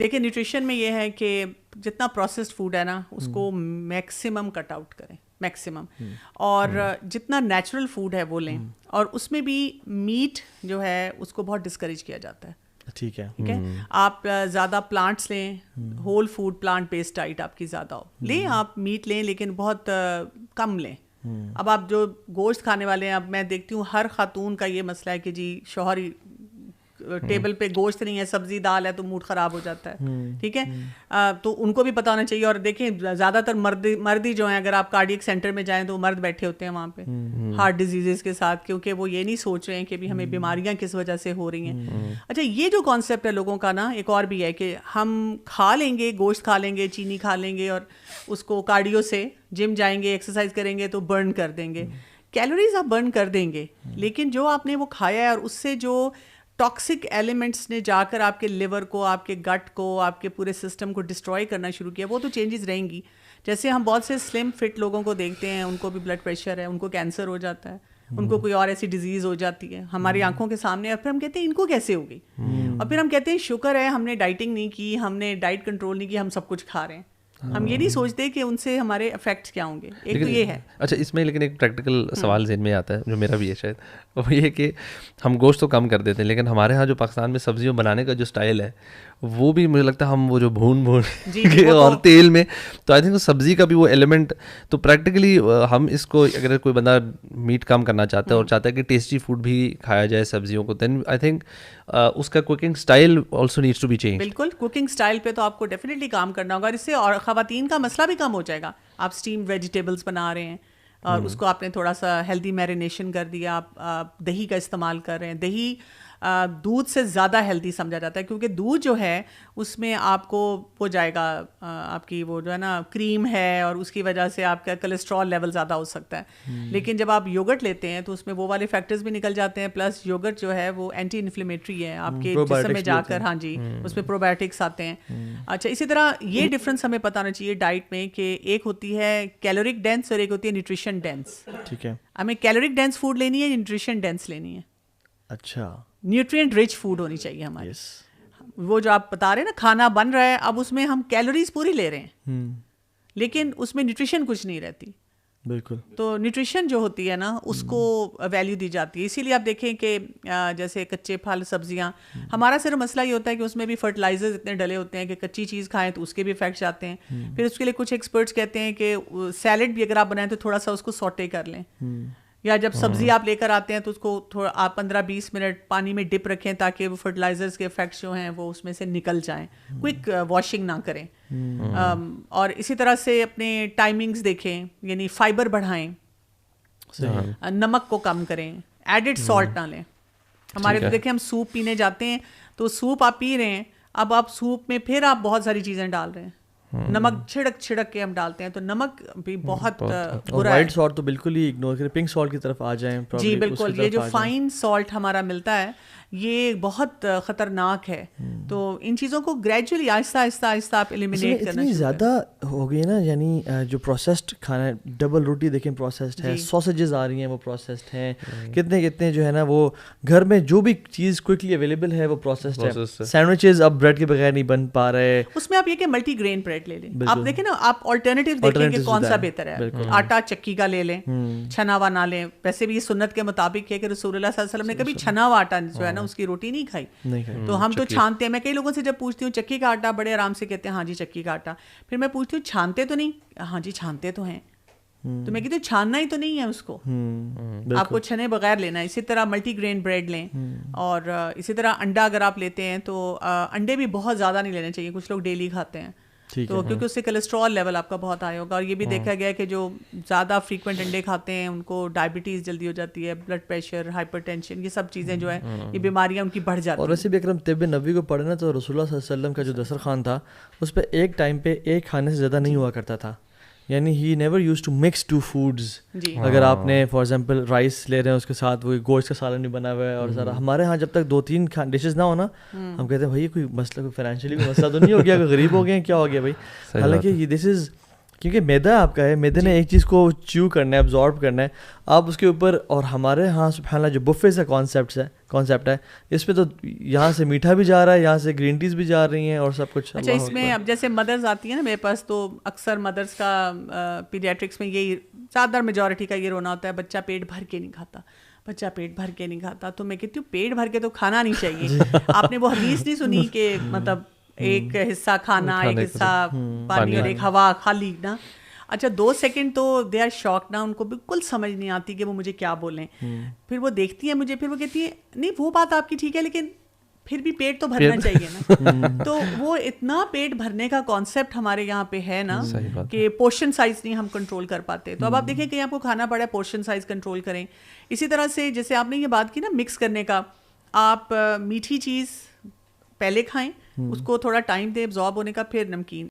देखिए न्यूट्रिशन में ये है कि जितना प्रोसेस्ड फूड है ना उसको मैक्सिमम कट आउट करें, मैक्सिमम। और जितना नेचुरल फूड है वो लें। और उसमें भी मीट जो है उसको बहुत डिस्करेज किया जाता है। ठीक है। आप ज़्यादा प्लांट्स लें, whole food plant based diet आपकी ज़्यादा हो, लें आप मीट लें लेकिन बहुत कम लें। अब आप जो गोश्त खाने वाले हैं, अब मैं देखती हूँ हर खातून का ये मसला है कि जी शौहर टेबल पे गोश्त नहीं है, सब्जी दाल है तो मूड ख़राब हो जाता है। ठीक है, तो उनको भी पता होना चाहिए। और देखें ज़्यादातर मर्द ही जो हैं, अगर आप कार्डियक सेंटर में जाएं तो मर्द बैठे होते हैं वहाँ पे हार्ट डिजीज़ के साथ, क्योंकि वो ये नहीं सोच रहे हैं कि भी हमें बीमारियाँ किस वजह से हो रही हैं। अच्छा, ये जो कॉन्सेप्ट है लोगों का ना, एक और भी है कि हम खा लेंगे, गोश्त खा लेंगे, चीनी खा लेंगे और उसको कार्डियो से जिम जाएंगे, एक्सरसाइज करेंगे तो बर्न कर देंगे। कैलोरीज आप बर्न कर देंगे, लेकिन जो आपने वो खाया है और उससे जो टॉक्सिक एलिमेंट्स ने जाकर आपके लिवर को, आपके गट को, आपके पूरे सिस्टम को डिस्ट्रॉय करना शुरू किया, वो तो चेंजेस रहेंगी। जैसे हम बहुत से स्लिम फिट लोगों को देखते हैं, उनको भी ब्लड प्रेशर है, उनको कैंसर हो जाता है, उनको कोई और ऐसी डिजीज़ हो जाती है हमारी आंखों के सामने, और फिर हम कहते हैं इनको कैसे हो गई। और फिर हम कहते हैं शुक्र है हमने डाइटिंग नहीं की, हमने डाइट कंट्रोल नहीं की, हम सब कुछ खा रहे हैं। हम ये नहीं सोचते कि उनसे हमारे इफेक्ट्स क्या होंगे। एक तो ये है। अच्छा, इसमें लेकिन एक प्रैक्टिकल सवाल ज़हन में आता है, जो मेरा भी है शायद, वो ये कि हम गोश्त तो कम कर देते हैं, लेकिन हमारे यहाँ जो पाकिस्तान में सब्जियों बनाने का जो स्टाइल है वो भी मुझे लगता है हम वो जो भून के और तेल में, तो आई थिंक सब्जी का भी वो एलिमेंट, तो प्रैक्टिकली हम इसको, अगर कोई बंदा मीट कम करना चाहता है और चाहता है कि टेस्टी फूड भी खाया जाए सब्जियों को, देन आई थिंक उसका cooking style also needs to be change. बिल्कुल, कुकिंग स्टाइल पे तो आपको डेफिनेटली काम करना होगा, इससे और ख़वातीन का मसला भी कम हो जाएगा। आप स्टीम्ड वेजिटेबल्स बना रहे हैं और उसको आपने थोड़ा सा हेल्दी मैरिनेशन कर दिया, आप दही का इस्तेमाल कर रहे हैं। दही दूध से ज़्यादा हेल्दी समझा जाता है, क्योंकि दूध जो है उसमें आपको वो जाएगा, आपकी वो जो है ना क्रीम है, और उसकी वजह से आपका कोलेस्ट्रॉल लेवल ज़्यादा हो सकता है। लेकिन जब आप योगर्ट लेते हैं तो उसमें वो वाले फैक्टर्स भी निकल जाते हैं, प्लस योगर्ट जो है वो एंटी इन्फ्लेमेटरी है, आपके जिस्म में जाकर, हाँ जी, उसमें प्रोबायोटिक्स आते हैं। अच्छा, इसी तरह ये डिफरेंस हमें पता होना चाहिए डाइट में, कि एक होती है कैलोरिक डेंस और एक होती है न्यूट्रिशन डेंस। ठीक है, हमें कैलोरिक डेंस फूड लेनी है, न्यूट्रिशन डेंस लेनी है। अच्छा, न्यूट्रिएंट रिच फूड होनी चाहिए हमारी। वो जो आप बता रहे हैं ना, खाना बन रहा है, अब उसमें हम कैलोरीज पूरी ले रहे हैं, लेकिन उसमें न्यूट्रिशन कुछ नहीं रहती। बिल्कुल। तो न्यूट्रिशन जो होती है ना उसको वैल्यू दी जाती है। इसीलिए आप देखें कि जैसे कच्चे फल सब्जियां, हमारा सिर्फ मसला ये होता है कि उसमें भी फर्टिलाइजर्स इतने डले होते हैं कि कच्ची चीज़ खाएं तो उसके भी इफेक्ट्स आते हैं। फिर उसके लिए कुछ एक्सपर्ट्स कहते हैं कि सैलेड भी अगर आप बनाएं तो थोड़ा सा उसको सॉटे कर लें, या जब सब्जी आप लेकर आते हैं तो उसको थोड़ा आप 15-20 मिनट पानी में डिप रखें ताकि वो फर्टिलाइजर्स के इफेक्ट्स जो हैं वो उसमें से निकल जाएं, क्विक वॉशिंग ना करें। और इसी तरह से अपने टाइमिंग्स देखें, यानी फाइबर बढ़ाएं, नमक को कम करें, एडिड सॉल्ट ना लें। हमारे तो देखें हम सूप पीने जाते हैं तो सूप आप पी रहे हैं, अब आप सूप में फिर आप बहुत सारी चीज़ें डाल रहे हैं, नमक छिड़क के हम डालते हैं, तो नमक भी बहुत बुरा है। वाइट सॉल्ट तो बिल्कुल ही इग्नोर करें, पिंक सॉल्ट की तरफ आ जाएं। जी बिल्कुल, ये जो फाइन सॉल्ट हमारा मिलता है ये बहुत ख़तरनाक है। तो इन चीज़ों को ग्रेजुअली आहिस्ता आहिस्ता आप एलिमिनेट करना। इतनी ज़्यादा हो गई ना, यानी जो प्रोसेस्ड खाना है, डबल रोटी देखें प्रोसेस्ड है, सॉसेजेस आ रही हैं वो प्रोसेस्ड हैं, कितने जो है ना वो घर में जो भी चीज़ क्विकली अवेलेबल है वो प्रोसेस्ड है। सैंडविचेस अब ब्रेड के बगैर नहीं बन पा रहे। उसमें आप ये कि मल्टी ग्रेन ब्रेड ले लें, आप देखें ना, आप ऑल्टरनेटिव देखें कि कौन सा बेहतर है। आटा चक्की का ले लें, छना हुआ ना लें। वैसे भी ये सुन्नत के मुताबिक है कि रसूलुल्लाह सल्लल्लाहु अलैहि वसल्लम ने कभी छना हुआ आटा जो है ना उसकी रोटी नहीं खाई। तो हम तो छानते हैं। मैं कई लोगों से जब पूछती हूँ चक्की का आटा, बड़े आराम से कहते हैं हाँ जी चक्की का आटा। फिर मैं पूछती हूँ छानते तो नहीं, हाँ जी छानते तो हैं। तो मैं कहती हूँ छानना ही तो नहीं है उसको, आपको छने बगैर लेना है। इसी तरह मल्टी ग्रेन ब्रेड लें, और इसी तरह अंडा अगर आप लेते हैं तो अंडे भी बहुत ज़्यादा नहीं लेने चाहिए, कुछ लोग डेली खाते हैं तो क्योंकि उससे कोलेस्ट्रॉल लेवल आपका बहुत हाई होगा। और ये भी देखा गया है कि जो ज़्यादा फ्रीक्वेंट अंडे खाते हैं उनको डायबिटीज़ जल्दी हो जाती है, ब्लड प्रेशर, हाइपरटेंशन, ये सब चीज़ें जो है ये बीमारियां उनकी बढ़ जाती हैं। और वैसे भी अगर हम तिब्ब नबी को पढ़े ना तो रसूलुल्लाह सल्लल्लाहु अलैहि वसल्लम का जो दस्तरखान था उस पर एक टाइम पे एक खाने से ज़्यादा नहीं हुआ करता था, यानी he never used to mix two foods. अगर आपने फॉर एग्जांपल राइस ले रहे हैं उसके साथ वो गोश्त का सालन भी बना हुआ है और सारा, हमारे यहाँ जब तक 2-3 डिशेस ना हो ना हम कहते हैं भाई कोई मसला, कोई फाइनेंशियली कोई मसला तो नहीं हो गया, कोई गरीब हो गए हैं, क्या हो गया भाई। हालांकि दिस इज़ क्योंकि मैदा आपका है, मैदे ने एक चीज़ को च्यू करना है, एब्जॉर्ब करना है, आप उसके ऊपर, और हमारे यहाँ सुबहानअल्लाह जो बुफे का कॉन्सेप्ट है इसमें तो यहाँ से मीठा भी जा रहा है, यहाँ से ग्रीन टीज भी जा रही हैं और सब कुछ। अच्छा, इसमें अब जैसे मदर्स आती है ना मेरे पास, तो अक्सर मदर्स का पीडियाट्रिक्स में यही ज़्यादा मेजॉरिटी का ये रोना होता है, बच्चा पेट भर के नहीं खाता, बच्चा पेट भर के नहीं खाता। तो मैं कहती हूँ पेट भर के तो खाना नहीं चाहिए। आपने वो हदीस नहीं सुनी कि मतलब एक हिस्सा खाना, एक हिस्सा पानी और एक हवा खाली ना। अच्छा 2 सेकंड तो दे आर शॉक ना, उनको बिल्कुल समझ नहीं आती कि वो मुझे क्या बोलें। फिर वो देखती है मुझे, फिर वो कहती है नहीं वो बात आपकी ठीक है, लेकिन फिर भी पेट तो भरना चाहिए ना। तो वो इतना पेट भरने का कॉन्सेप्ट हमारे यहाँ पे है ना कि पोर्शन साइज नहीं हम कंट्रोल कर पाते। तो अब आप देखें कि आपको खाना पड़ा है, पोर्शन साइज कंट्रोल करें। इसी तरह से जैसे आपने ये बात की ना मिक्स करने का, आप मीठी चीज़ पहले खाएं, उसको थोड़ा टाइम दें एब्जॉर्ब होने का, फिर नमकीन।